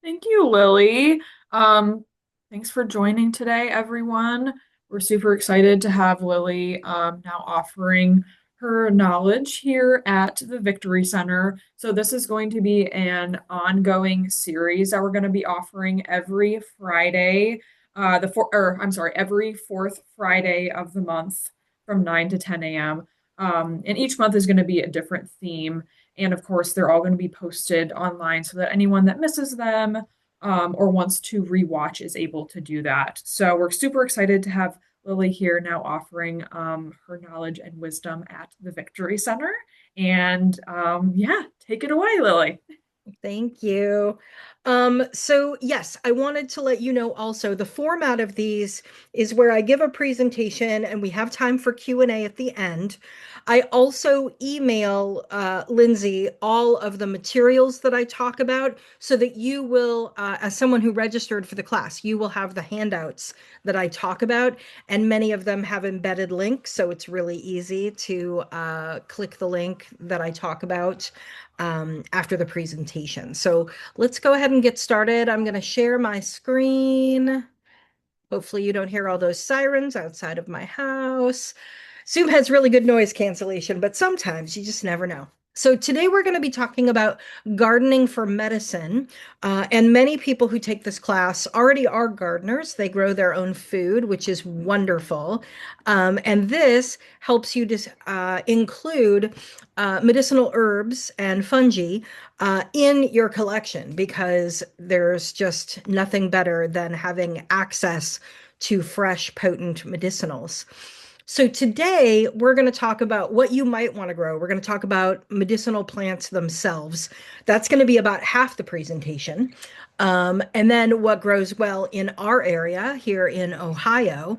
Thank you, Lily. Um, Thanks for joining today, everyone. We're super excited to have Lily now offering her knowledge here at the Victory Center. So this is going to be an ongoing series that we're going to be offering every Friday, every fourth Friday of the month from 9 to 10 a.m. And each month is going to be a different theme. And of course, they're all going to be posted online so that anyone that misses them or wants to rewatch is able to do that. So we're super excited to have Lily here now offering her knowledge and wisdom at the Victory Center. And yeah, take it away, Lily. Thank you. So yes, I wanted to let you know also the format of these is where I give a presentation and we have time for Q&A at the end. I also email Lindsay all of the materials that I talk about so that you will, as someone who registered for the class, you will have the handouts that I talk about, and many of them have embedded links, so it's really easy to click the link that I talk about after the presentation. So let's go ahead and get started. I'm going to share my screen. Hopefully you don't hear all those sirens outside of my house. Zoom has really good noise cancellation, but sometimes you just never know. So today we're going to be talking about gardening for medicine. And many people who take this class already are gardeners. They grow their own food, which is wonderful. And this helps you to include medicinal herbs and fungi in your collection because there's just nothing better than having access to fresh, potent medicinals. So today we're going to talk about what you might want to grow. We're going to talk about medicinal plants themselves. That's going to be about half the presentation. And then what grows well in our area here in Ohio.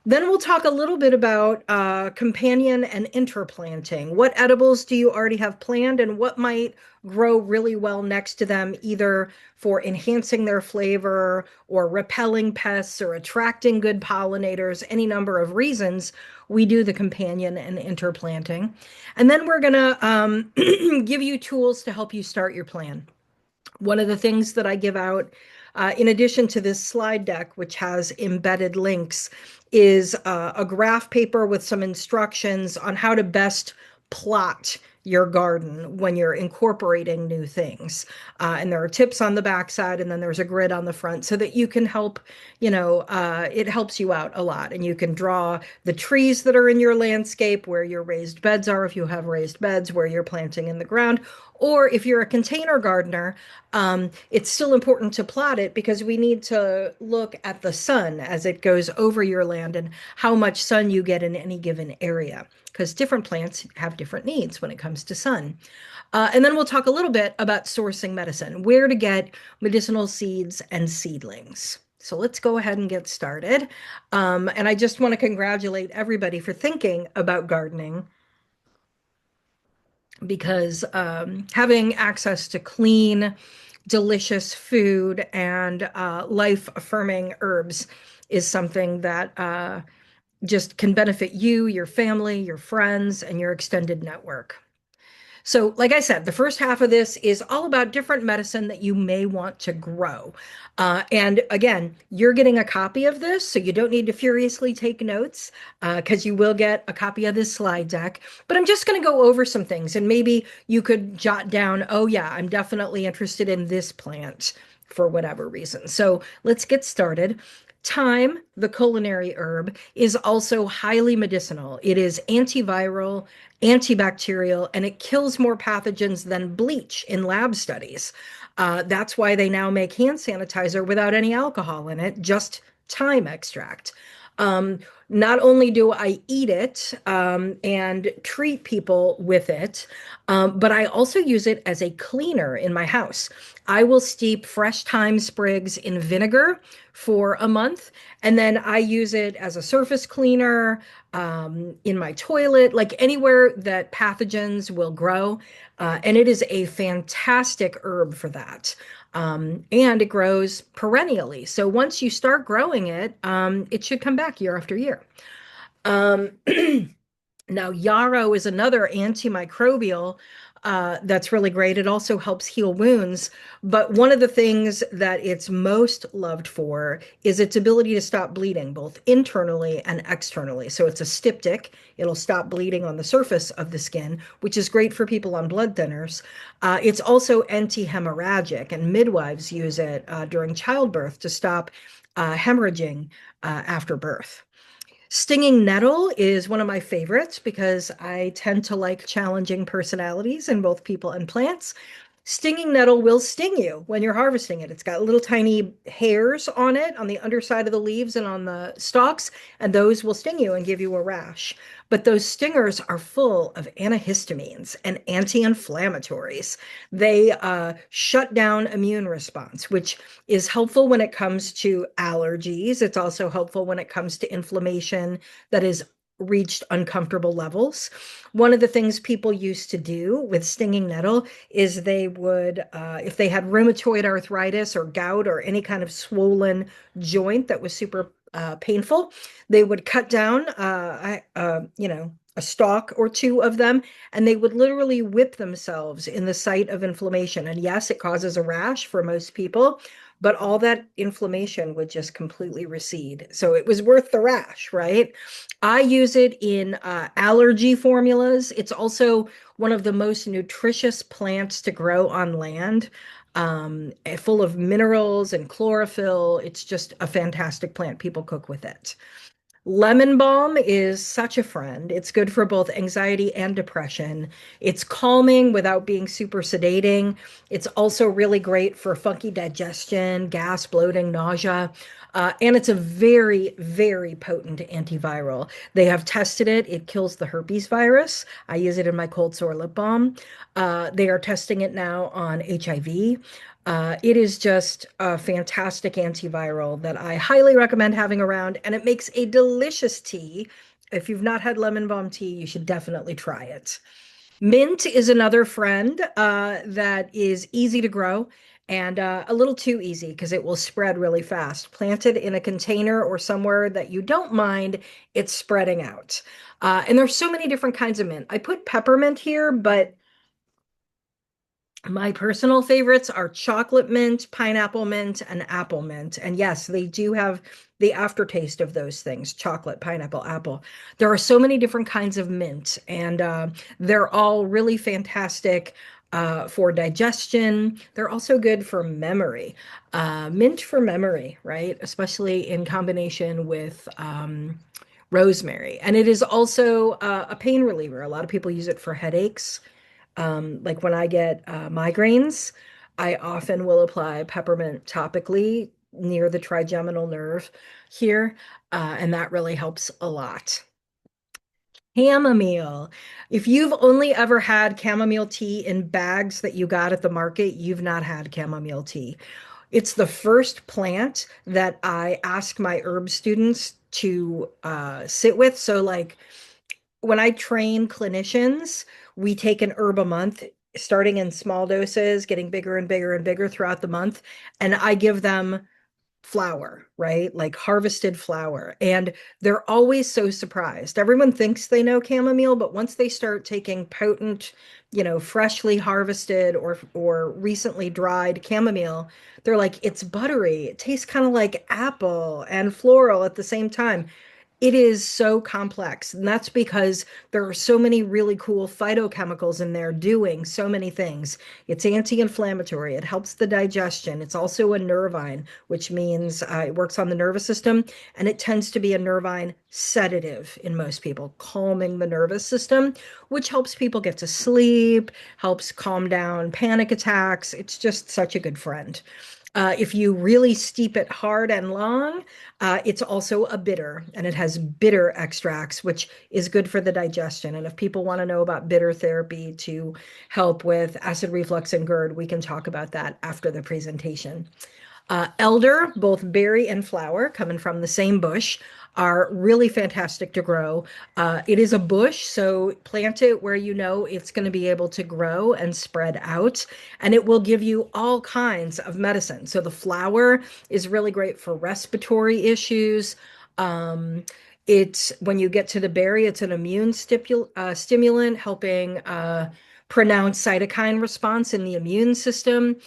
Then we'll talk a little bit about companion and interplanting. What edibles do you already have planned and what might grow really well next to them, either for enhancing their flavor or repelling pests or attracting good pollinators, any number of reasons we do the companion and interplanting. And then we're going to give you tools to help you start your plan. One of the things that I give out, in addition to this slide deck, which has embedded links, is a graph paper with some instructions on how to best plot your garden when you're incorporating new things. And there are tips on the backside, and then there's a grid on the front so that you can help, it helps you out a lot. And you can draw the trees that are in your landscape, where your raised beds are, if you have raised beds, where you're planting in the ground. Or if you're a container gardener, it's still important to plot it because we need to look at the sun as it goes over your land and how much sun you get in any given area, because different plants have different needs when it comes to sun. And then we'll talk a little bit about sourcing medicine, where to get medicinal seeds and seedlings. So let's go ahead and get started. And I just want to congratulate everybody for thinking about gardening because having access to clean, delicious food and life-affirming herbs is something that just can benefit you, your family, your friends, and your extended network. So, like I said, the first half of this is all about different medicine that you may want to grow. And again, you're getting a copy of this, so you don't need to furiously take notes because you will get a copy of this slide deck. But I'm just going to go over some things, and maybe you could jot down, oh, yeah, I'm definitely interested in this plant for whatever reason. So let's get started. Thyme, the culinary herb, is also highly medicinal. It is antiviral, antibacterial, and it kills more pathogens than bleach in lab studies. That's why they now make hand sanitizer without any alcohol in it, just thyme extract. Um, Not only do I eat it and treat people with it, but I also use it as a cleaner in my house. I will steep fresh thyme sprigs in vinegar for a month, and then I use it as a surface cleaner in my toilet, like anywhere that pathogens will grow. And it is a fantastic herb for that. And it grows perennially. So once you start growing it, it should come back year after year. Um, Now, yarrow is another antimicrobial that's really great. It also helps heal wounds. But one of the things that it's most loved for is its ability to stop bleeding, both internally and externally. So it's a styptic. It'll stop bleeding on the surface of the skin, which is great for people on blood thinners. It's also anti-hemorrhagic, and midwives use it during childbirth to stop hemorrhaging after birth. Stinging nettle is one of my favorites because I tend to like challenging personalities in both people and plants. Stinging nettle will sting you when you're harvesting it. It's got little tiny hairs on it, on the underside of the leaves and on the stalks, and those will sting you and give you a rash. But those stingers are full of antihistamines and anti-inflammatories. They shut down immune response, which is helpful when it comes to allergies. It's also helpful when it comes to inflammation that is reached uncomfortable levels. One of the things people used to do with stinging nettle is they would, if they had rheumatoid arthritis or gout or any kind of swollen joint that was super painful, they would cut down, a stalk or two of them, and they would literally whip themselves in the site of inflammation. And yes, it causes a rash for most people, but all that inflammation would just completely recede. So it was worth the rash, right? I use it in allergy formulas. It's also one of the most nutritious plants to grow on land, full of minerals and chlorophyll. It's just a fantastic plant. People cook with it. Lemon balm is such a friend. It's good for both anxiety and depression. It's calming without being super sedating. It's also really great for funky digestion, gas, bloating, nausea. And it's a very, very potent antiviral. They have tested it. It kills the herpes virus. I use it in my cold sore lip balm. They are testing it now on HIV. It is just a fantastic antiviral that I highly recommend having around, and it makes a delicious tea. If you've not had lemon balm tea, you should definitely try it. Mint is another friend that is easy to grow and a little too easy because it will spread really fast. Planted in a container or somewhere that you don't mind, it's spreading out. And there's so many different kinds of mint. I put peppermint here, but my personal favorites are chocolate mint, pineapple mint, and apple mint. And yes, they do have the aftertaste of those things, chocolate, pineapple, apple. There are so many different kinds of mint, and they're all really fantastic for digestion. They're also good for memory. Mint for memory, right? Especially in combination with rosemary. And it is also a pain reliever. A lot of people use it for headaches. Like when I get migraines, I often will apply peppermint topically near the trigeminal nerve here, and that really helps a lot. Chamomile. If you've only ever had chamomile tea in bags that you got at the market, you've not had chamomile tea. It's the first plant that I ask my herb students to sit with. So, like, when I train clinicians, we take an herb a month, starting in small doses, getting bigger and bigger and bigger throughout the month. And I give them flower, right? Like harvested flower. And they're always so surprised. Everyone thinks they know chamomile, but once they start taking potent, freshly harvested or recently dried chamomile, they're like, it's buttery. It tastes kind of like apple and floral at the same time. It is so complex, and that's because there are so many really cool phytochemicals in there doing so many things. It's anti-inflammatory, it helps the digestion. It's also a nervine, which means it works on the nervous system, and it tends to be a nervine sedative in most people, calming the nervous system, which helps people get to sleep, helps calm down panic attacks. It's just such a good friend. If you really steep it hard and long, it's also a bitter, and it has bitter extracts, which is good for the digestion. And if people want to know about bitter therapy to help with acid reflux and GERD, we can talk about that after the presentation. Elder, both berry and flower, coming from the same bush, are really fantastic to grow. It is a bush, so plant it where you know it's going to be able to grow and spread out, and it will give you all kinds of medicine. So the flower is really great for respiratory issues. Um, It's when you get to the berry, it's an stimulant, helping pronounce cytokine response in the immune system.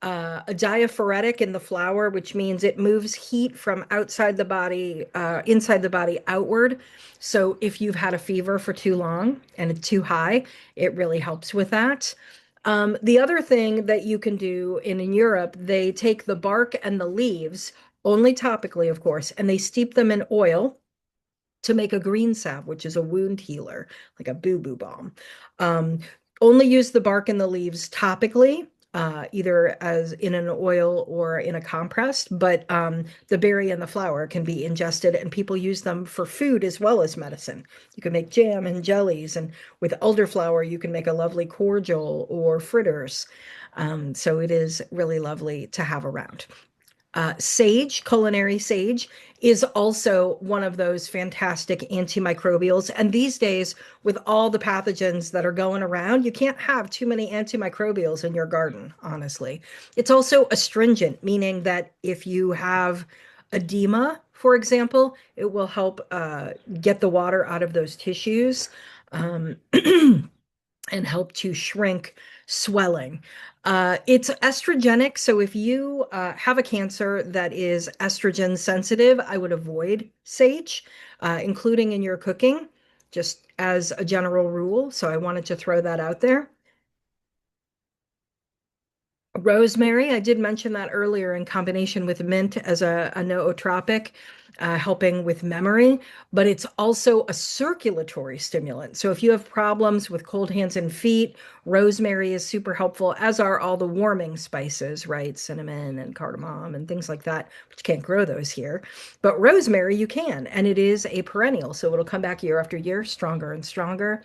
A diaphoretic in the flower, which means it moves heat from outside the body, inside the body outward. So if you've had a fever for too long and it's too high, it really helps with that. The other thing that you can do in Europe, they take the bark and the leaves, only topically, of course, and they steep them in oil to make a green salve, which is a wound healer, like a boo-boo balm. Um, Only use the bark and the leaves topically, either as in an oil or in a compress, but the berry and the flower can be ingested, and people use them for food as well as medicine. You can make jam and jellies, and with elderflower, you can make a lovely cordial or fritters. So it is really lovely to have around. Sage, culinary sage, is also one of those fantastic antimicrobials. And these days, with all the pathogens that are going around, you can't have too many antimicrobials in your garden, honestly. It's also astringent, meaning that if you have edema, for example, it will help get the water out of those tissues. Um, and help to shrink swelling. It's estrogenic, so if you have a cancer that is estrogen sensitive, I would avoid sage, including in your cooking, just as a general rule. So I wanted to throw that out there. Rosemary, I did mention that earlier in combination with mint as a nootropic, helping with memory, but it's also a circulatory stimulant. So if you have problems with cold hands and feet, rosemary is super helpful, as are all the warming spices, right? Cinnamon and cardamom and things like that, but you can't grow those here. But rosemary you can, and it is a perennial, so it'll come back year after year, stronger and stronger.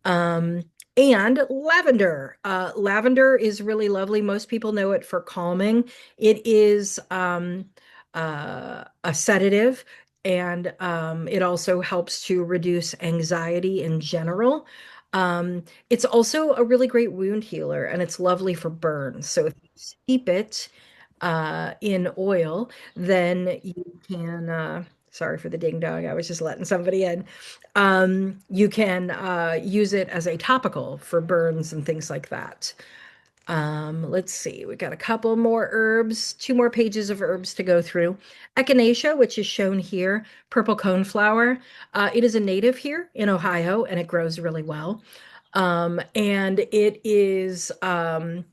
Um, and lavender. Lavender is really lovely. Most people know it for calming. It is a sedative, and it also helps to reduce anxiety in general. It's also a really great wound healer, and it's lovely for burns. So if you steep it in oil, then you can, sorry for the ding dong, I was just letting somebody in. You can use it as a topical for burns and things like that. Let's see, we got a couple more herbs, two more pages of herbs to go through. Echinacea, which is shown here, purple coneflower. It is a native here in Ohio, and it grows really well. And it is an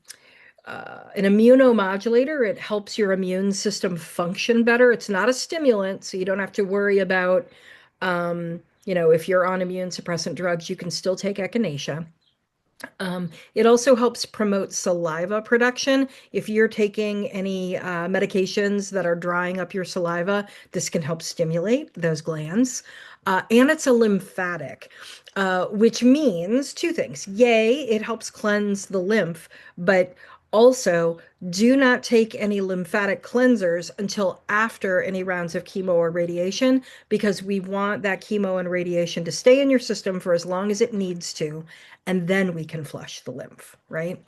immunomodulator. It helps your immune system function better. It's not a stimulant, so you don't have to worry about, if you're on immune suppressant drugs, you can still take echinacea. It also helps promote saliva production. If you're taking any medications that are drying up your saliva, this can help stimulate those glands. And it's a lymphatic, which means two things. Yay, it helps cleanse the lymph, but also do not take any lymphatic cleansers until after any rounds of chemo or radiation, because we want that chemo and radiation to stay in your system for as long as it needs to, and then we can flush the lymph, right?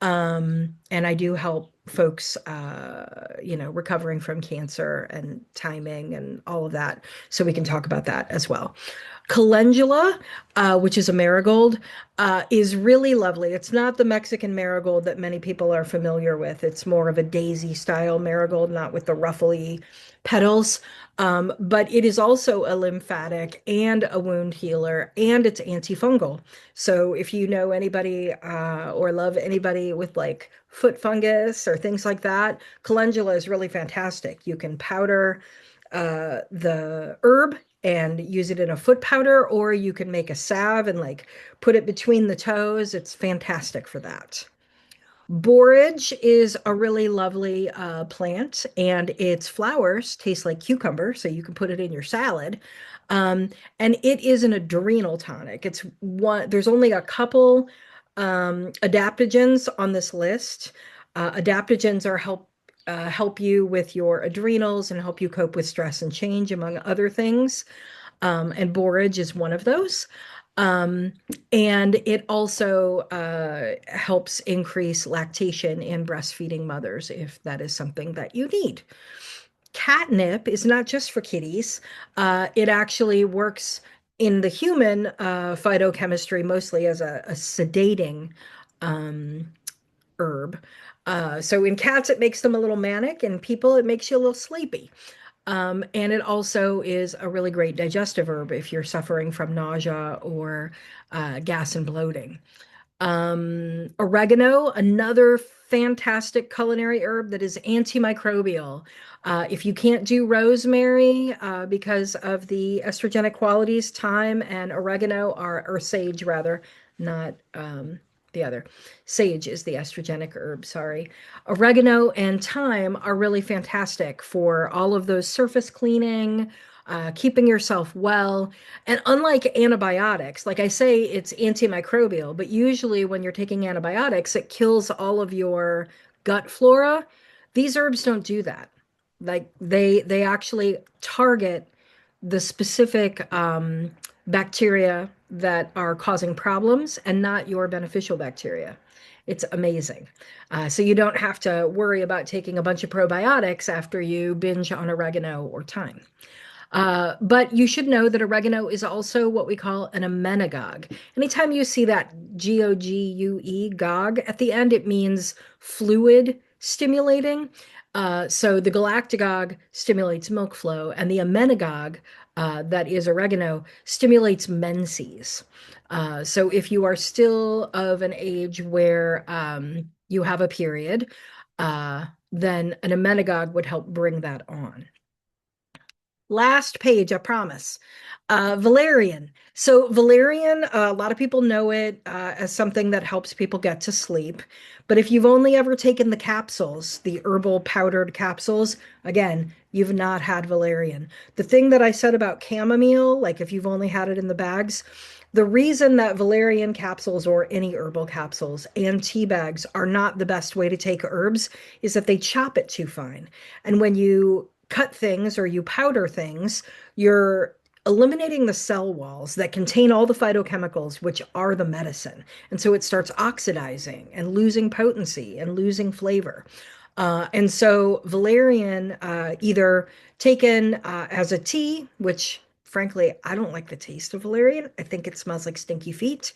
And I do help folks, recovering from cancer and timing and all of that. So we can talk about that as well. Calendula, which is a marigold, is really lovely. It's not the Mexican marigold that many people are familiar with. It's more of a daisy style marigold, not with the ruffly petals. But it is also a lymphatic and a wound healer, and it's antifungal. So if you know anybody or love anybody with like foot fungus or things like that, calendula is really fantastic. You can powder the herb and use it in a foot powder, or you can make a salve and like put it between the toes. It's fantastic for that. Borage is a really lovely plant, and its flowers taste like cucumber, so you can put it in your salad. Um, and it is an adrenal tonic. It's one, there's only a couple adaptogens on this list. Adaptogens are help you with your adrenals and help you cope with stress and change, among other things. And borage is one of those. Um, and it also helps increase lactation in breastfeeding mothers if that is something that you need. Catnip is not just for kitties. It actually works in the human phytochemistry mostly as a sedating um, herb. So in cats, it makes them a little manic, and people, it makes you a little sleepy. And it also is a really great digestive herb if you're suffering from nausea or gas and bloating. Oregano, another fantastic culinary herb that is antimicrobial. If you can't do rosemary because of the estrogenic qualities, thyme and oregano are, or sage rather, not the other. Sage is the estrogenic herb, sorry. Oregano and thyme are really fantastic for all of those surface cleaning, keeping yourself well. And unlike antibiotics, like I say, it's antimicrobial, but usually when you're taking antibiotics, it kills all of your gut flora. These herbs don't do that. Like they actually target the specific bacteria that are causing problems and not your beneficial bacteria. It's amazing. So you don't have to worry about taking a bunch of probiotics after you binge on oregano or thyme. But you should know that oregano is also what we call an emmenagogue. Anytime you see that Gogue, gog, at the end, it means fluid stimulating. So the galactagogue stimulates milk flow, and the emmenagogue, that is oregano, stimulates menses. So if you are still of an age where you have a period, then an emmenagogue would help bring that on. Last page, I promise. Valerian. So, valerian, a lot of people know it as something that helps people get to sleep. But if you've only ever taken the capsules, the herbal powdered capsules, again, you've not had valerian. The thing that I said about chamomile, like if you've only had it in the bags, the reason that valerian capsules or any herbal capsules and tea bags are not the best way to take herbs is that they chop it too fine. And when you cut things or you powder things, you're eliminating the cell walls that contain all the phytochemicals, which are the medicine. And so it starts oxidizing and losing potency and losing flavor. And so valerian, either taken as a tea, which frankly, I don't like the taste of valerian. I think it smells like stinky feet.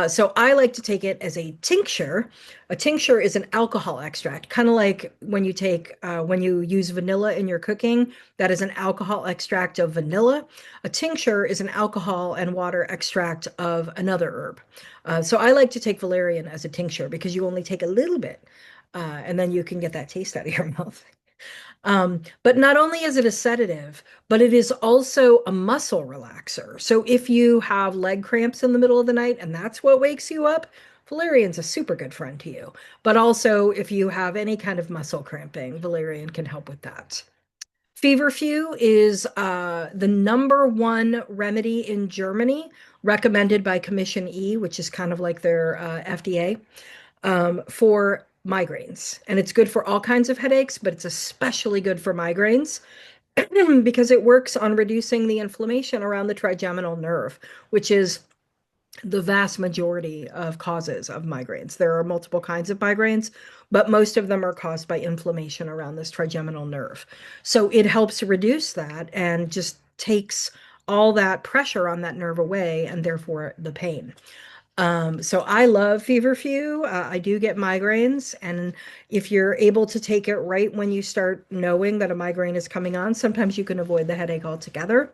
So I like to take it as a tincture. A tincture is an alcohol extract, kind of like when you take when you use vanilla in your cooking, that is an alcohol extract of vanilla. A tincture is an alcohol and water extract of another herb. So I like to take valerian as a tincture because you only take a little bit, and then you can get that taste out of your mouth. But not only is it a sedative, but it is also a muscle relaxer. So if you have leg cramps in the middle of the night and that's what wakes you up, valerian's a super good friend to you. But also, if you have any kind of muscle cramping, valerian can help with that. Feverfew is the number one remedy in Germany, recommended by Commission E, which is kind of like their FDA, for migraines. And it's good for all kinds of headaches, but it's especially good for migraines because it works on reducing the inflammation around the trigeminal nerve, which is the vast majority of causes of migraines. There are multiple kinds of migraines, but most of them are caused by inflammation around this trigeminal nerve. So it helps reduce that and just takes all that pressure on that nerve away and therefore the pain. So I love feverfew. I do get migraines, and if you're able to take it right when you start knowing that a migraine is coming on, sometimes you can avoid the headache altogether.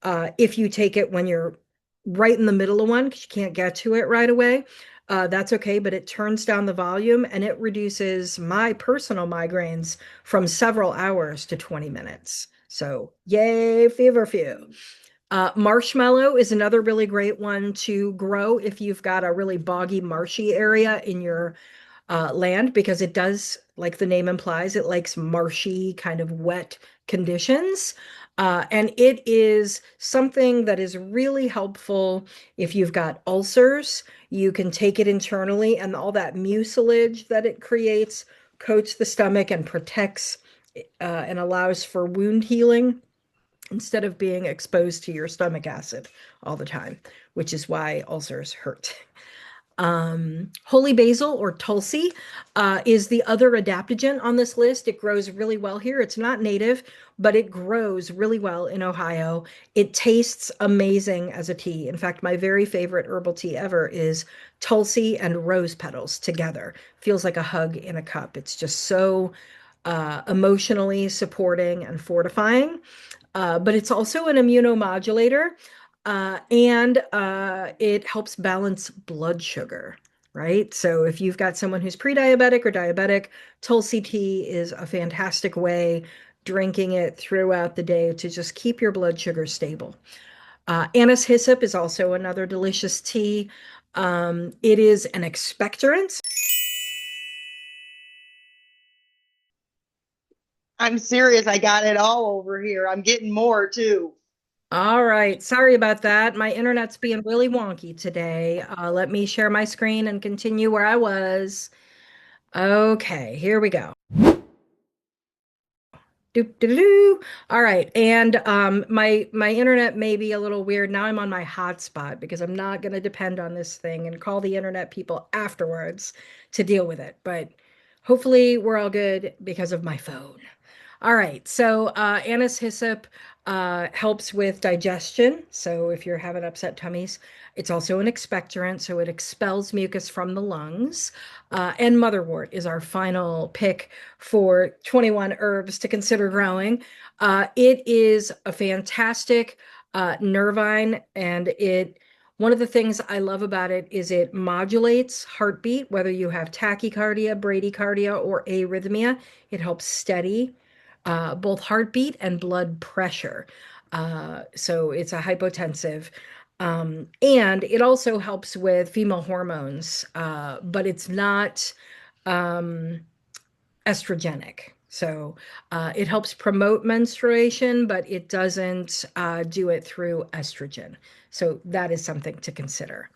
If you take it when you're right in the middle of one, because you can't get to it right away, that's okay, but it turns down the volume and it reduces my personal migraines from several hours to 20 minutes. So, yay, feverfew. Marshmallow is another really great one to grow if you've got a really boggy, marshy area in your land, because it does, like the name implies, it likes marshy, kind of wet conditions. And it is something that is really helpful if you've got ulcers. You can take it internally, and all that mucilage that it creates coats the stomach and protects and allows for wound healing instead of being exposed to your stomach acid all the time, which is why ulcers hurt. Holy basil or tulsi is the other adaptogen on this list. It grows really well here. It's not native, but it grows really well in Ohio. It tastes amazing as a tea. In fact, my very favorite herbal tea ever is tulsi and rose petals together. Feels like a hug in a cup. It's just so emotionally supporting and fortifying. But it's also an immunomodulator, and it helps balance blood sugar, right? So if you've got someone who's pre-diabetic or diabetic, Tulsi tea is a fantastic way, drinking it throughout the day to just keep your blood sugar stable. Anise hyssop is also another delicious tea. It is an expectorant. I'm serious. I got it all over here. I'm getting more too. All right. Sorry about that. My internet's being really wonky today. Let me share my screen and continue where I was. Okay, here we go. Doop, doo, doo, doo. All right, and my internet may be a little weird. Now I'm on my hotspot because I'm not going to depend on this thing and call the internet people afterwards to deal with it. But hopefully we're all good because of my phone. All right, so anise hyssop helps with digestion. So if you're having upset tummies, it's also an expectorant, so it expels mucus from the lungs. And motherwort is our final pick for 21 herbs to consider growing. It is a fantastic nervine, and it one of the things I love about it is it modulates heartbeat, whether you have tachycardia, bradycardia, or arrhythmia. It helps steady both heartbeat and blood pressure. So it's a hypotensive. And it also helps with female hormones, but it's not um, estrogenic. So it helps promote menstruation, but it doesn't do it through estrogen. So that is something to consider.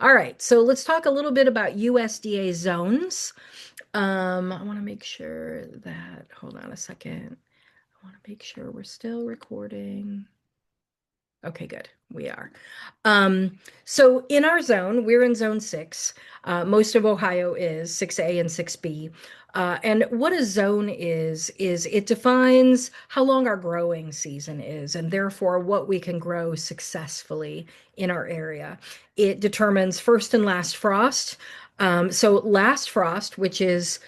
All right, so let's talk a little bit about USDA zones. I want to make sure that, hold on a second. I want to make sure we're still recording. Okay, good. We are. So in our zone, we're in zone six. Most of Ohio is 6A and 6B. And what a zone is it defines how long our growing season is, and therefore what we can grow successfully in our area. It determines first and last frost. So last frost, which is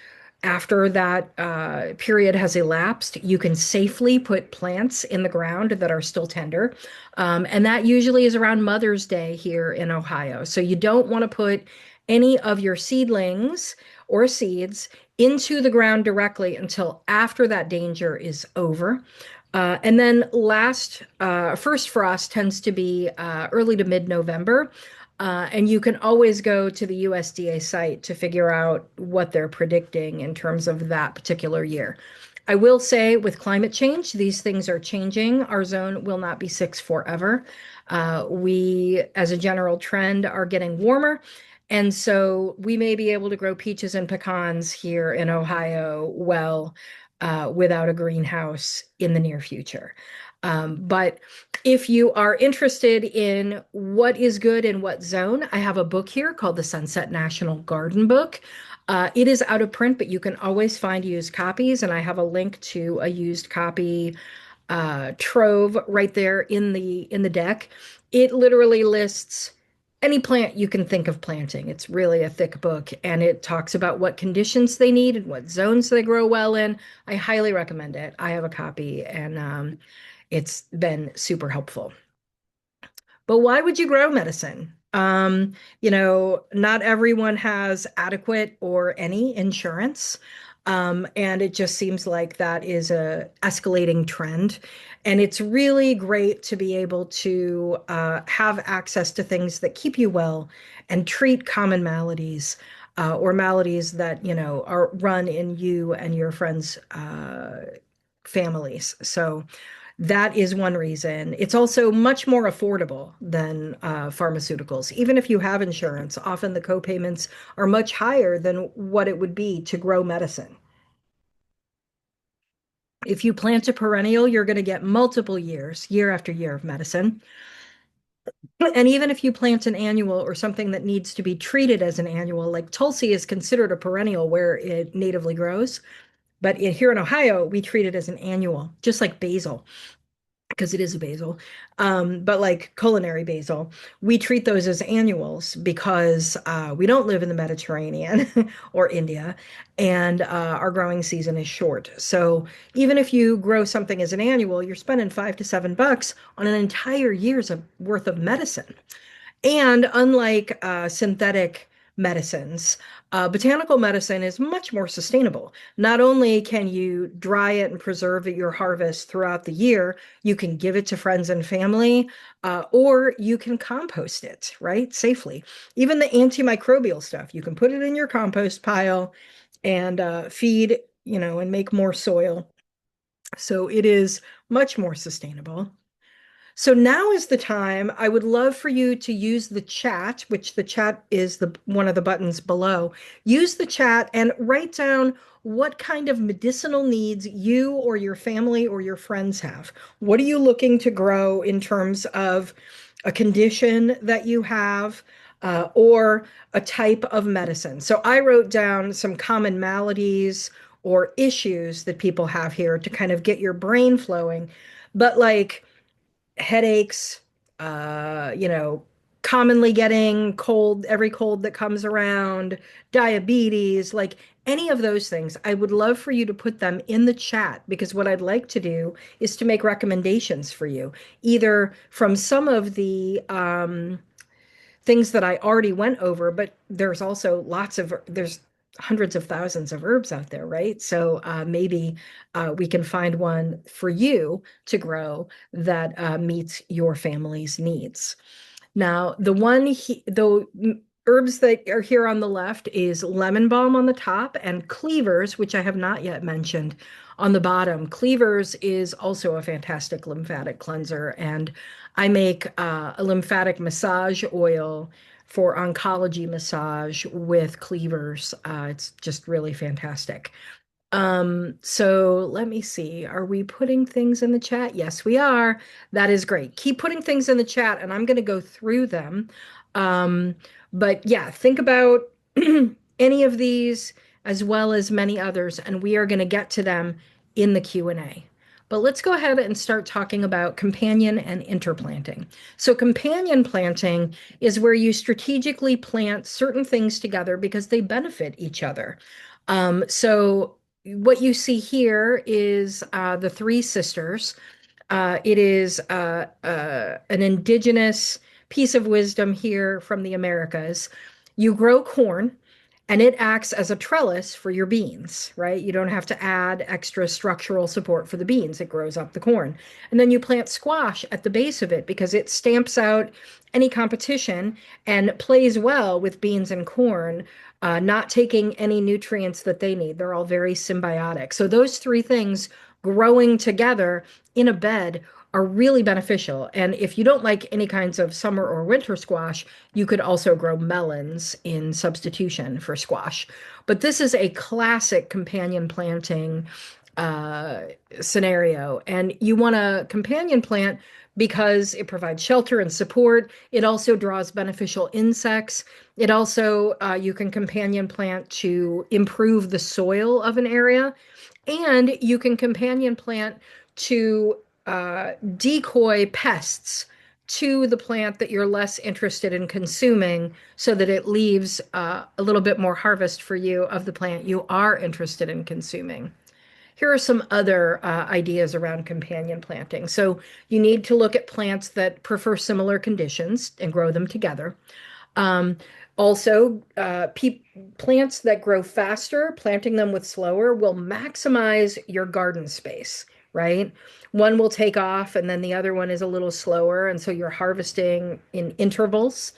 after that period has elapsed, you can safely put plants in the ground that are still tender. And that usually is around Mother's Day here in Ohio. So you don't want to put any of your seedlings or seeds into the ground directly until after that danger is over. And then first frost tends to be early to mid-November. And you can always go to the USDA site to figure out what they're predicting in terms of that particular year. I will say with climate change, these things are changing. Our zone will not be six forever. We, as a general trend, are getting warmer. And so we may be able to grow peaches and pecans here in Ohio well without a greenhouse in the near future. But if you are interested in what is good in what zone, I have a book here called the Sunset National Garden Book. It is out of print, but you can always find used copies, and I have a link to a used copy trove right there in the deck. It literally lists any plant you can think of planting. It's really a thick book, and it talks about what conditions they need and what zones they grow well in. I highly recommend it. I have a copy, and it's been super helpful. But why would you grow medicine? Not everyone has adequate or any insurance. And it just seems like that is a escalating trend. And it's really great to be able to have access to things that keep you well and treat common maladies or maladies that, are run in you and your friends' families. So that is one reason. It's also much more affordable than pharmaceuticals. Even if you have insurance, often the co-payments are much higher than what it would be to grow medicine. If you plant a perennial, you're going to get multiple years, year after year of medicine. And even if you plant an annual or something that needs to be treated as an annual, like Tulsi is considered a perennial where it natively grows, but here in Ohio, we treat it as an annual, just like basil, because it is a basil. But like culinary basil, we treat those as annuals because we don't live in the Mediterranean or India, and our growing season is short. So even if you grow something as an annual, you're spending $5 to $7 on an entire year's worth of medicine. And unlike synthetic medicines, botanical medicine is much more sustainable. Not only can you dry it and preserve your harvest throughout the year, you can give it to friends and family, or you can compost it, right? Safely. Even the antimicrobial stuff, you can put it in your compost pile and feed, and make more soil. So it is much more sustainable. So now is the time. I would love for you to use the chat, which the chat is the one of the buttons below. Use the chat and write down what kind of medicinal needs you or your family or your friends have. What are you looking to grow in terms of a condition that you have, or a type of medicine? So I wrote down some common maladies or issues that people have here to kind of get your brain flowing. But like, headaches, commonly getting cold, every cold that comes around, diabetes, like any of those things, I would love for you to put them in the chat because what I'd like to do is to make recommendations for you, either from some of the things that I already went over, but there's hundreds of thousands of herbs out there, right? So maybe we can find one for you to grow that meets your family's needs. Now, the herbs that are here on the left is lemon balm on the top and cleavers, which I have not yet mentioned, on the bottom. Cleavers is also a fantastic lymphatic cleanser, and I make a lymphatic massage oil for oncology massage with cleavers. It's just really fantastic. So let me see. Are we putting things in the chat? Yes, we are. That is great. Keep putting things in the chat and I'm going to go through them. Um, but yeah, think about any of these as well as many others, and we are going to get to them in the Q&A. But let's go ahead and start talking about companion and interplanting. So companion planting is where you strategically plant certain things together because they benefit each other. So what you see here is the Three Sisters. It is an indigenous piece of wisdom here from the Americas. You grow corn, and it acts as a trellis for your beans, right? You don't have to add extra structural support for the beans. It grows up the corn. And then you plant squash at the base of it because it stamps out any competition and plays well with beans and corn, not taking any nutrients that they need. They're all very symbiotic. So those three things growing together in a bed are really beneficial. And if you don't like any kinds of summer or winter squash, you could also grow melons in substitution for squash. But this is a classic companion planting uh, scenario. And you want a companion plant because it provides shelter and support. It also draws beneficial insects. It also, you can companion plant to improve the soil of an area. And you can companion plant to decoy pests to the plant that you're less interested in consuming so that it leaves a little bit more harvest for you of the plant you are interested in consuming. Here are some other ideas around companion planting. So you need to look at plants that prefer similar conditions and grow them together. Um, Also, plants that grow faster, planting them with slower will maximize your garden space, right? One will take off and then the other one is a little slower. And so you're harvesting in intervals.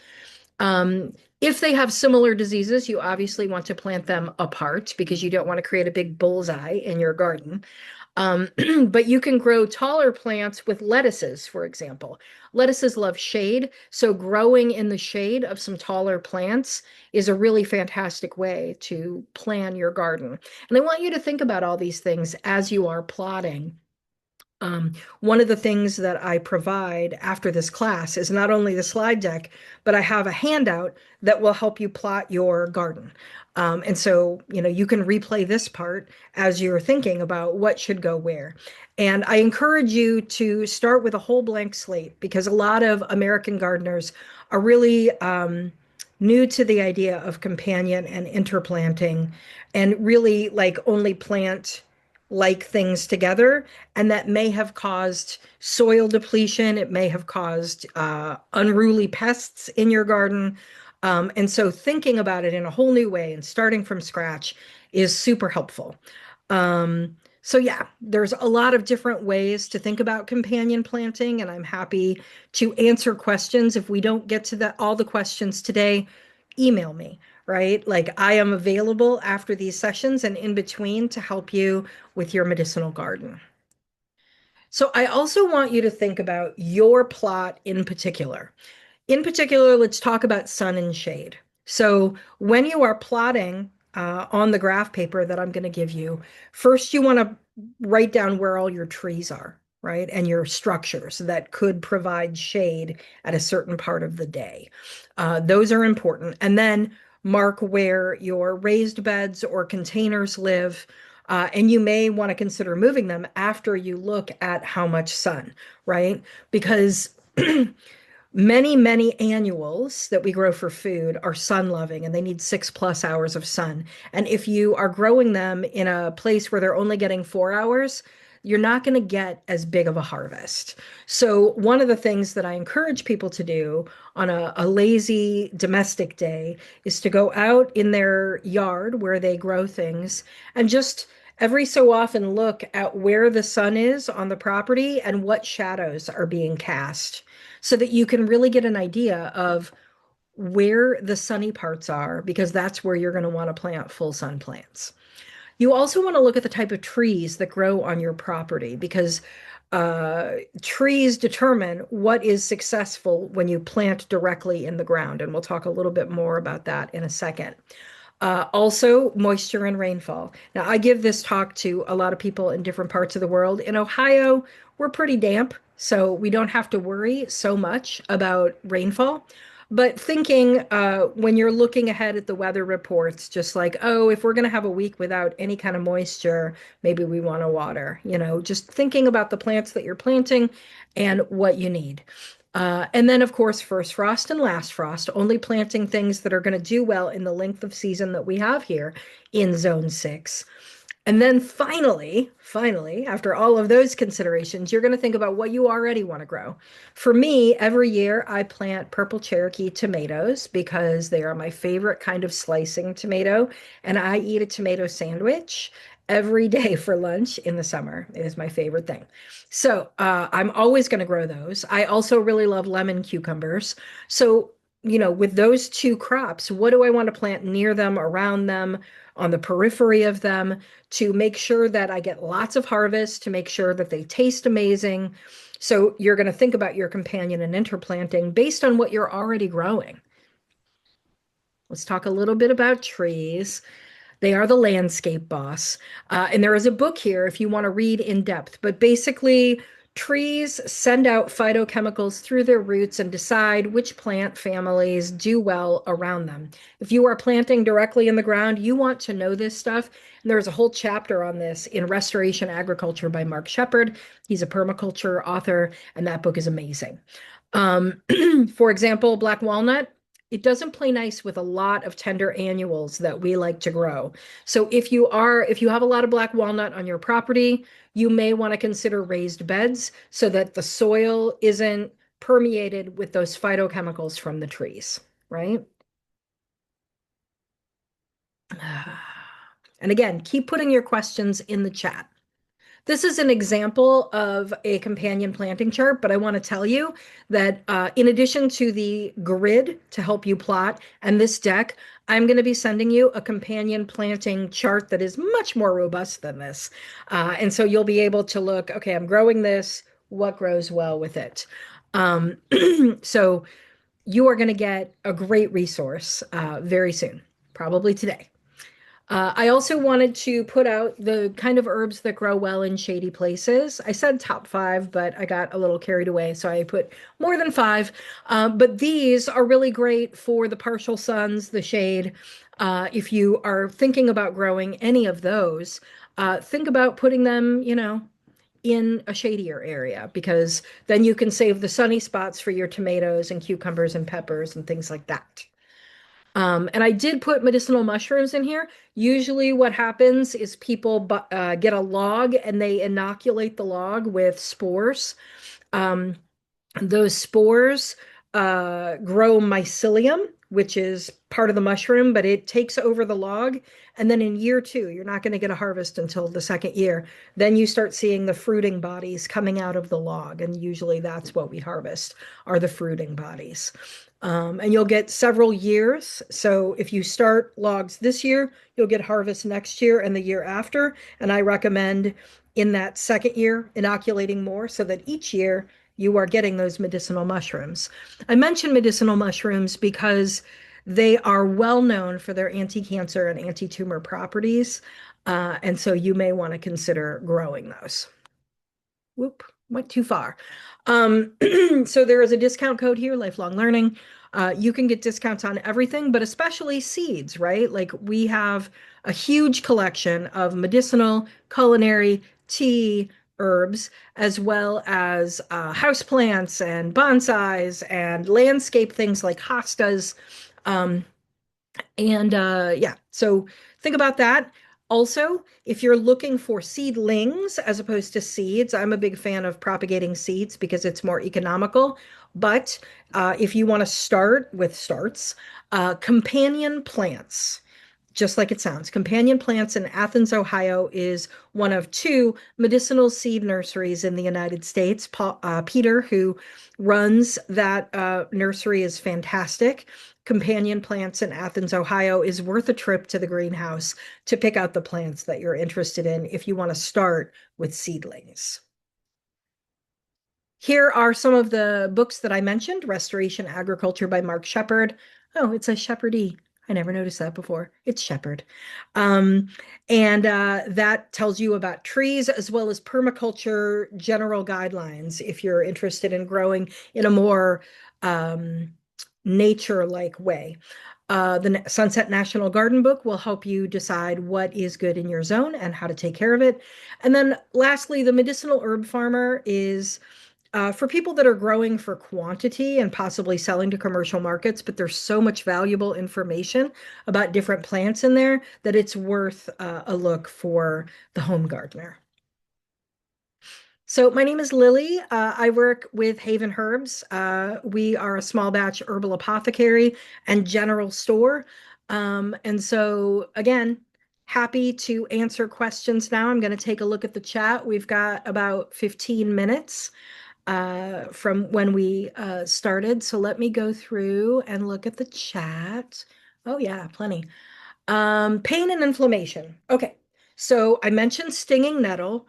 If they have similar diseases, you obviously want to plant them apart because you don't want to create a big bullseye in your garden. Um, but you can grow taller plants with lettuces, for example. Lettuces love shade, so growing in the shade of some taller plants is a really fantastic way to plan your garden. And I want you to think about all these things as you are plotting One of the things that I provide after this class is not only the slide deck, but I have a handout that will help you plot your garden. And so, you can replay this part as you're thinking about what should go where. And I encourage you to start with a whole blank slate because a lot of American gardeners are really new to the idea of companion and interplanting and really like only plant like things together, and that may have caused soil depletion. It may have caused unruly pests in your garden. And so thinking about it in a whole new way and starting from scratch is super helpful. So yeah, there's a lot of different ways to think about companion planting, and I'm happy to answer questions. If we don't get to all the questions today, email me, right? Like I am available after these sessions and in between to help you with your medicinal garden. So I also want you to think about your plot in particular. In particular, let's talk about sun and shade. So when you are plotting on the graph paper that I'm going to give you, first you want to write down where all your trees are, right? And your structures that could provide shade at a certain part of the day. Those are important. And then mark where your raised beds or containers live. And you may want to consider moving them after you look at how much sun, right? Because many, many annuals that we grow for food are sun loving and they need 6+ hours of sun. And if you are growing them in a place where they're only getting 4 hours, you're not going to get as big of a harvest. So, one of the things that I encourage people to do on a lazy domestic day is to go out in their yard where they grow things and just every so often look at where the sun is on the property and what shadows are being cast so that you can really get an idea of where the sunny parts are, because that's where you're going to want to plant full sun plants. You also want to look at the type of trees that grow on your property because trees determine what is successful when you plant directly in the ground. And we'll talk a little bit more about that in a second. Also, moisture and rainfall. Now, I give this talk to a lot of people in different parts of the world. In Ohio, we're pretty damp, so we don't have to worry so much about rainfall. But thinking when you're looking ahead at the weather reports, just like, oh, if we're going to have a week without any kind of moisture, maybe we want to water, just thinking about the plants that you're planting and what you need. And then, of course, first frost and last frost, only planting things that are going to do well in the length of season that we have here in zone 6. And then finally, after all of those considerations, you're going to think about what you already want to grow. For me, every year I plant purple Cherokee tomatoes because they are my favorite kind of slicing tomato. And I eat a tomato sandwich every day for lunch in the summer. It is my favorite thing. So I'm always going to grow those. I also really love lemon cucumbers. So, with those two crops, what do I want to plant near them, around them, on the periphery of them to make sure that I get lots of harvest, to make sure that they taste amazing? So you're going to think about your companion and interplanting based on what you're already growing. Let's talk a little bit about trees. They are the landscape boss. And there is a book here if you want to read in depth. But basically, trees send out phytochemicals through their roots and decide which plant families do well around them. If you are planting directly in the ground, you want to know this stuff. And there's a whole chapter on this in Restoration Agriculture by Mark Shepard. He's a permaculture author, and that book is amazing. For example, black walnut. It doesn't play nice with a lot of tender annuals that we like to grow. So if you have a lot of black walnut on your property, you may want to consider raised beds so that the soil isn't permeated with those phytochemicals from the trees, right? And again, keep putting your questions in the chat. This is an example of a companion planting chart, but I want to tell you that in addition to the grid to help you plot and this deck, I'm going to be sending you a companion planting chart that is much more robust than this. And so you'll be able to look, okay, I'm growing this, what grows well with it? So you are going to get a great resource very soon, probably today. I also wanted to put out the kind of herbs that grow well in shady places. I said top five, but I got a little carried away, so I put more than five. But these are really great for the partial suns, the shade. If you are thinking about growing any of those, think about putting them, in a shadier area because then you can save the sunny spots for your tomatoes and cucumbers and peppers and things like that. And I did put medicinal mushrooms in here. Usually, what happens is people get a log and they inoculate the log with spores. Um, those spores grow mycelium, which is part of the mushroom, but it takes over the log. And then in year two, you're not going to get a harvest until the second year. Then you start seeing the fruiting bodies coming out of the log. And usually that's what we harvest are the fruiting bodies. And you'll get several years. So if you start logs this year, you'll get harvest next year and the year after. And I recommend in that second year inoculating more so that each year you are getting those medicinal mushrooms. I mention medicinal mushrooms because they are well known for their anti-cancer and anti-tumor properties. And so you may want to consider growing those. Whoop, went too far. So there is a discount code here, Lifelong Learning. You can get discounts on everything, but especially seeds, right? Like we have a huge collection of medicinal, culinary, tea, herbs, as well as houseplants and bonsais and landscape things like hostas. Um, and yeah, so think about that. Also, if you're looking for seedlings as opposed to seeds, I'm a big fan of propagating seeds because it's more economical. But if you want to start with companion plants just like it sounds. Companion Plants in Athens, Ohio is one of two medicinal seed nurseries in the United States. Peter, who runs that nursery, is fantastic. Companion Plants in Athens, Ohio is worth a trip to the greenhouse to pick out the plants that you're interested in if you want to start with seedlings. Here are some of the books that I mentioned. Restoration Agriculture by Mark Shepard. Oh, it says Shepherdie. I never noticed that before. It's Shepherd. Um, and that tells you about trees as well as permaculture general guidelines if you're interested in growing in a more um, nature-like way. The Sunset National Garden book will help you decide what is good in your zone and how to take care of it. And then lastly, the Medicinal Herb Farmer is for people that are growing for quantity and possibly selling to commercial markets, but there's so much valuable information about different plants in there that it's worth a look for the home gardener. So my name is Lily. I work with Haven Herbs. We are a small batch herbal apothecary and general store. And so again, happy to answer questions now. I'm going to take a look at the chat. We've got about 15 minutes from when we started. So let me go through and look at the chat. Oh yeah, plenty. Pain and inflammation. Okay, so I mentioned stinging nettle.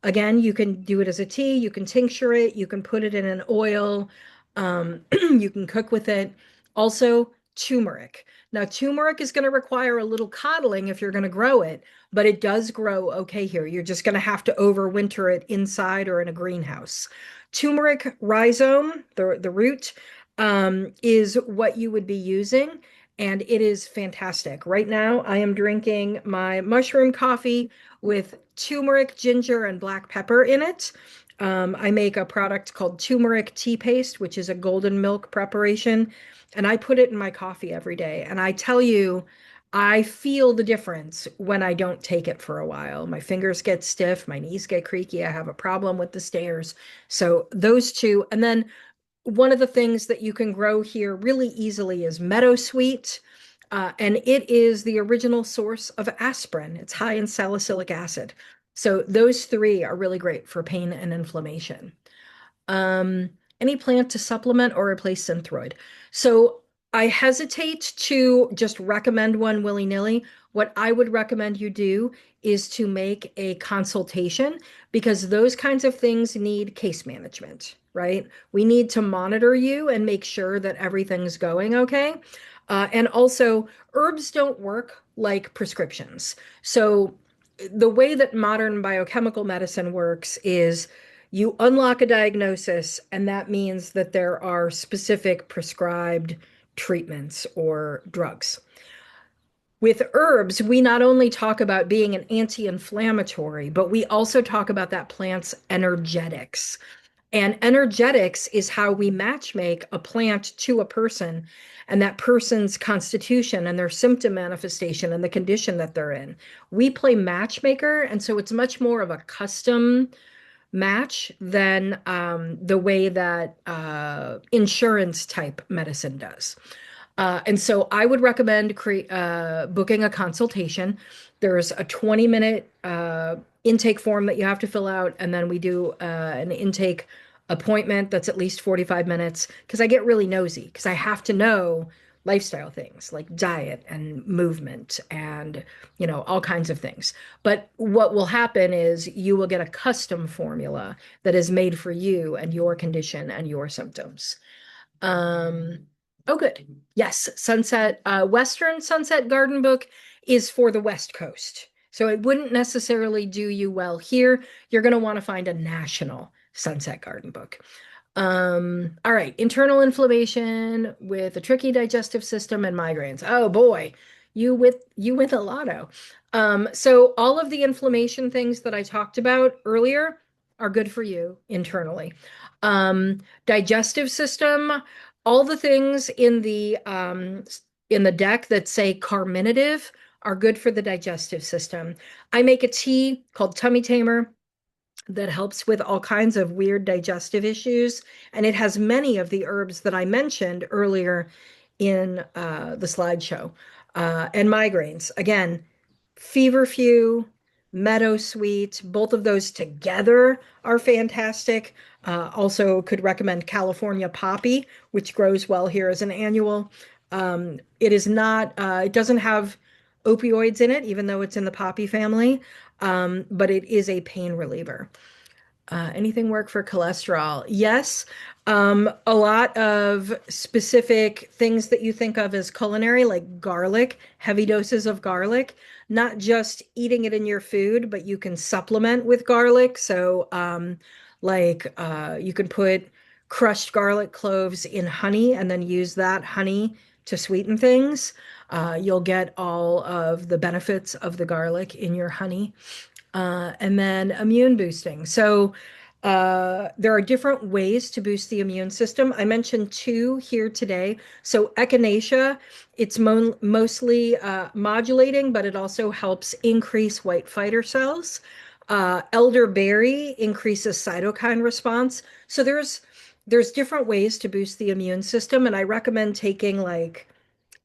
Again, you can do it as a tea, you can tincture it, you can put it in an oil, you can cook with it. Also, turmeric. Now, turmeric is going to require a little coddling if you're going to grow it, but it does grow okay here. You're just going to have to overwinter it inside or in a greenhouse. Turmeric rhizome, the root, is what you would be using and it is fantastic. Right now, I am drinking my mushroom coffee with turmeric, ginger, and black pepper in it. I make a product called turmeric tea paste, which is a golden milk preparation, and I put it in my coffee every day. And I tell you, I feel the difference when I don't take it for a while. My fingers get stiff, my knees get creaky, I have a problem with the stairs. So those two, and then one of the things that you can grow here really easily is meadowsweet, and it is the original source of aspirin. It's high in salicylic acid. So those three are really great for pain and inflammation. Um, any plant to supplement or replace synthroid. So I hesitate to just recommend one willy-nilly. What I would recommend you do is to make a consultation because those kinds of things need case management, right? We need to monitor you and make sure that everything's going okay. And also, herbs don't work like prescriptions. So, the way that modern biochemical medicine works is you unlock a diagnosis, and that means that there are specific prescribed treatments or drugs. With herbs, we not only talk about being an anti-inflammatory, but we also talk about that plant's energetics. And energetics is how we matchmake a plant to a person and that person's constitution and their symptom manifestation and the condition that they're in. We play matchmaker, and so it's much more of a custom match than the way that insurance type medicine does. And so I would recommend booking a consultation. There's a 20-minute intake form that you have to fill out, and then we do an intake appointment that's at least 45 minutes because I get really nosy because I have to know lifestyle things like diet and movement and all kinds of things. But what will happen is you will get a custom formula that is made for you and your condition and your symptoms. Um, oh, good. Yes, Western Sunset Garden Book is for the West Coast. So it wouldn't necessarily do you well here. You're going to want to find a national Sunset Garden Book. All right, internal inflammation with a tricky digestive system and migraines. Oh boy, you with a lotto. So all of the inflammation things that I talked about earlier are good for you internally. Digestive system, all the things in the deck that say carminative are good for the digestive system. I make a tea called Tummy Tamer that helps with all kinds of weird digestive issues. And it has many of the herbs that I mentioned earlier in the slideshow. And migraines, again, feverfew, meadowsweet, both of those together are fantastic. Also could recommend California poppy, which grows well here as an annual. It is not, it doesn't have opioids in it, even though it's in the poppy family, but it is a pain reliever. Anything work for cholesterol? Yes. A lot of specific things that you think of as culinary, like garlic, heavy doses of garlic, not just eating it in your food, but you can supplement with garlic. So, you can put crushed garlic cloves in honey and then use that honey to sweeten things. You'll get all of the benefits of the garlic in your honey. And then immune boosting. So there are different ways to boost the immune system. I mentioned two here today. So echinacea, it's mostly modulating, but it also helps increase white fighter cells. Elderberry increases cytokine response. So there's different ways to boost the immune system, and I recommend taking like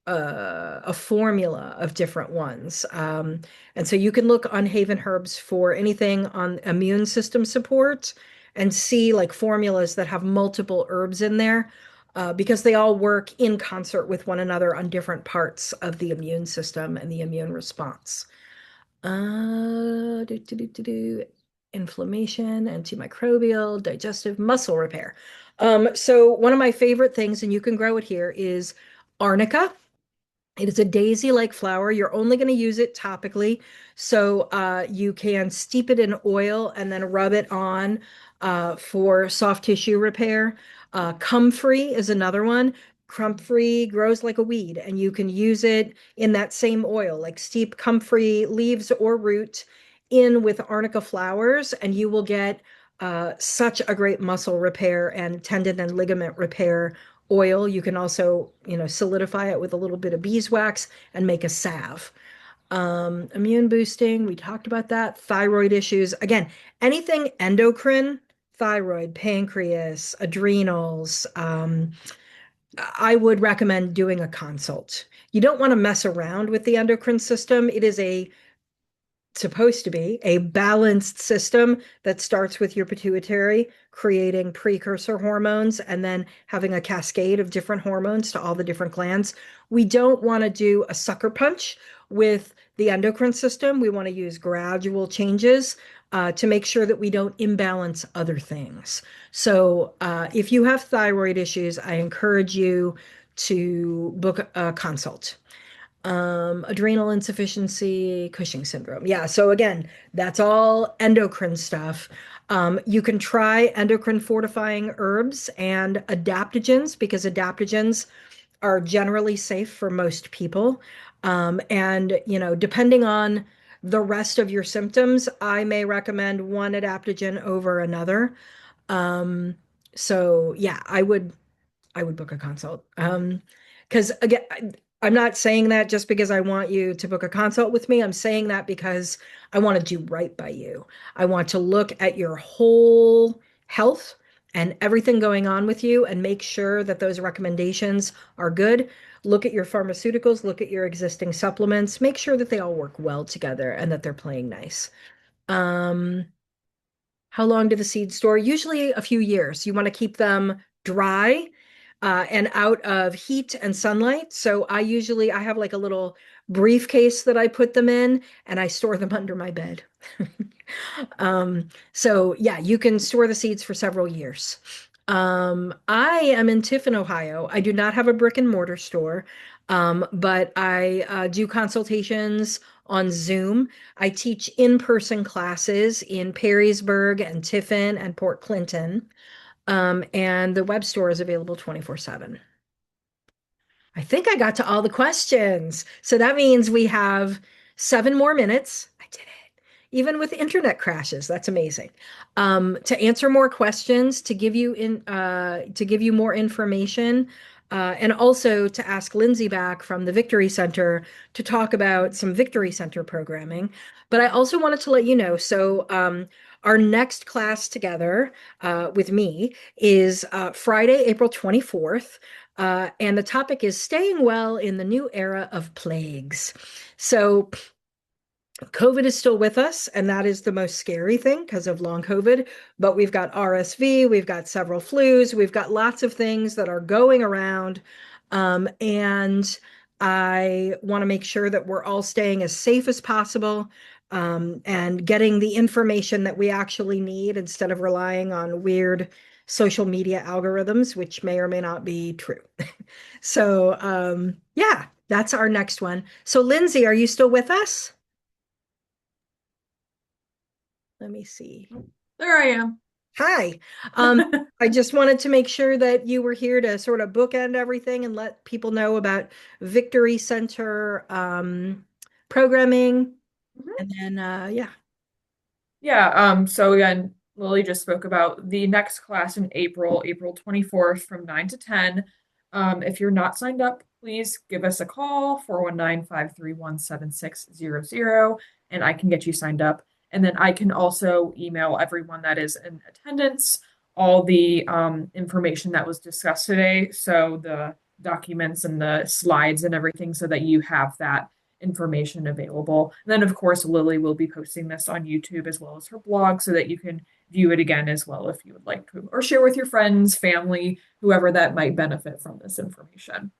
a formula of different ones. And so you can look on Haven Herbs for anything on immune system support and see like formulas that have multiple herbs in there because they all work in concert with one another on different parts of the immune system and the immune response. Do, do, do, do, do. Inflammation, antimicrobial, digestive, muscle repair. So one of my favorite things, and you can grow it here, is arnica. It is a daisy-like flower. You're only going to use it topically. So you can steep it in oil and then rub it on for soft tissue repair. Comfrey is another one. Comfrey grows like a weed, and you can use it in that same oil, like steep comfrey leaves or root in with arnica flowers, and you will get such a great muscle repair and tendon and ligament repair oil. You can also, solidify it with a little bit of beeswax and make a salve. Immune boosting, we talked about that. Thyroid issues. Again, anything endocrine, thyroid, pancreas, adrenals, I would recommend doing a consult. You don't want to mess around with the endocrine system. It is a supposed to be a balanced system that starts with your pituitary, creating precursor hormones, and then having a cascade of different hormones to all the different glands. We don't want to do a sucker punch with the endocrine system. We want to use gradual changes to make sure that we don't imbalance other things. So, if you have thyroid issues, I encourage you to book a consult. Adrenal insufficiency, Cushing syndrome. Yeah, so again, that's all endocrine stuff. You can try endocrine fortifying herbs and adaptogens because adaptogens are generally safe for most people. And, depending on the rest of your symptoms, I may recommend one adaptogen over another. Um, so yeah, I would book a consult. Because again, I'm not saying that just because I want you to book a consult with me. I'm saying that because I want to do right by you. I want to look at your whole health and everything going on with you and make sure that those recommendations are good. Look at your pharmaceuticals, look at your existing supplements, make sure that they all work well together and that they're playing nice. Um, how long do the seeds store? Usually a few years. You want to keep them dry and out of heat and sunlight. So I have like a little briefcase that I put them in and I store them under my bed. So yeah, you can store the seeds for several years. I am in Tiffin, Ohio. I do not have a brick and mortar store, but I do consultations on Zoom. I teach in-person classes in Perrysburg and Tiffin and Port Clinton. And the web store is available 24/7. I think I got to all the questions. So that means we have 7 more minutes. I did it. Even with internet crashes, that's amazing. To answer more questions, to give you more information, and also to ask Lindsay back from the Victory Center to talk about some Victory Center programming. But I also wanted to let you know, so our next class together with me is Friday, April 24th. And the topic is staying well in the new era of plagues. So, COVID is still with us, and that is the most scary thing because of long COVID. But we've got RSV, we've got several flus, we've got lots of things that are going around. And I want to make sure that we're all staying as safe as possible, and getting the information that we actually need instead of relying on weird social media algorithms, which may or may not be true. So, yeah, that's our next one. So, Lindsay, are you still with us? Let me see. There I am. Hi. I just wanted to make sure that you were here to sort of bookend everything and let people know about Victory Center programming. Mhm. And then, yeah. Yeah, so again, Lily just spoke about the next class in April, April 24th from 9 to 10. If you're not signed up, please give us a call, 419-531-7600, and I can get you signed up. And then I can also email everyone that is in attendance all the information that was discussed today. So the documents and the slides and everything so that you have that information available. And then, of course, Lily will be posting this on YouTube as well as her blog so that you can view it again as well if you would like to, or share with your friends, family, whoever that might benefit from this information.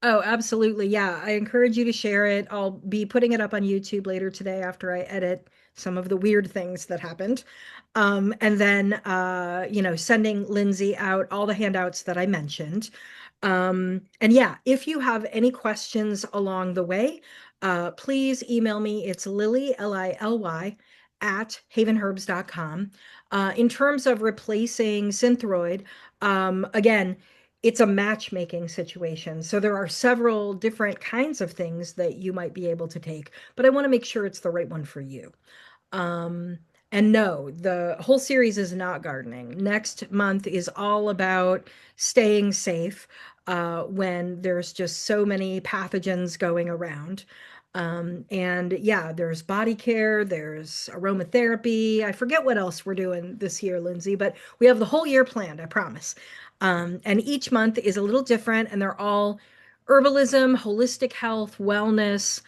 Oh, absolutely. Yeah. I encourage you to share it. I'll be putting it up on YouTube later today after I edit some of the weird things that happened. And then, sending Lindsay out all the handouts that I mentioned. And yeah, if you have any questions along the way, please email me. It's Lily, Lily, at havenherbs.com. In terms of replacing Synthroid, again, it's a matchmaking situation. So there are several different kinds of things that you might be able to take, but I want to make sure it's the right one for you. Um, and no, the whole series is not gardening. Next month is all about staying safe when there's just so many pathogens going around. And yeah, there's body care, there's aromatherapy. I forget what else we're doing this year, Lindsay, but we have the whole year planned, I promise. And each month is a little different, and they're all herbalism, holistic health, wellness,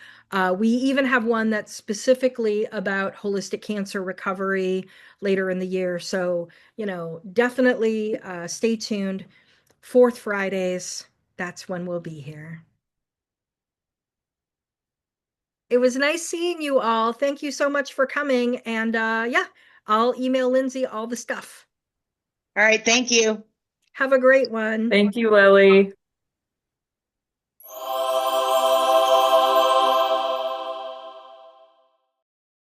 We even have one that's specifically about holistic cancer recovery later in the year. So, definitely stay tuned. Fourth Fridays, that's when we'll be here. It was nice seeing you all. Thank you so much for coming. And yeah, I'll email Lindsay all the stuff. All right. Thank you. Have a great one. Thank you, Lily.